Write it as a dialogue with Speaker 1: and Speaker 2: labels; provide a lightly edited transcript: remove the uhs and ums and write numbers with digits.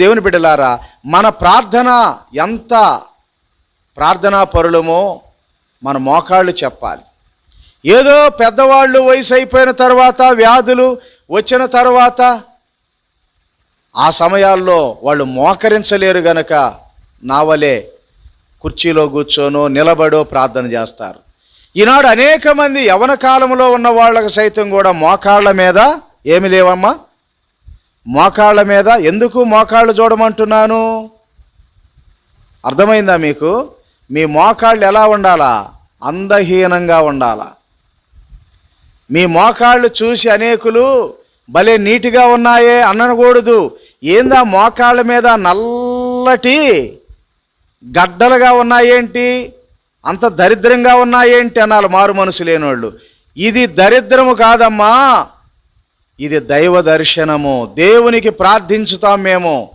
Speaker 1: దేవుని బిడ్డలారా, మన ప్రార్థన ఎంత ప్రార్థనా పరులమో మన మోకాళ్ళు చెప్పాలి. ఏదో పెద్దవాళ్ళు వయసు అయిపోయిన తర్వాత, వ్యాధులు వచ్చిన తర్వాత ఆ సమయాల్లో వాళ్ళు మోకరించలేరు గనక నా వలే కుర్చీలో కూర్చోనో నిలబడో ప్రార్థన చేస్తారు. ఈనాడు అనేక మంది యవన కాలంలో ఉన్న వాళ్ళకు సైతం కూడా మోకాళ్ళ మీద ఏమి లేవమ్మా, మోకాళ్ళ మీద. ఎందుకు మోకాళ్ళు చూడమంటున్నాను? అర్థమైందా మీకు? మీ మోకాళ్ళు ఎలా ఉండాలా? అందహీనంగా ఉండాలా. మీ మోకాళ్ళు చూసి అనేకులు భలే నీట్గా ఉన్నాయే అనకూడదు. ఏందా మోకాళ్ళ మీద నల్లటి గడ్డలుగా ఉన్నాయేంటి, అంత దరిద్రంగా ఉన్నాయేంటి అనాలి మారు మనసు లేనోళ్ళు. ఇది దరిద్రము కాదమ్మా, ఇది దైవ దర్శనము. దేవునికి ప్రార్థించుతాం మేము.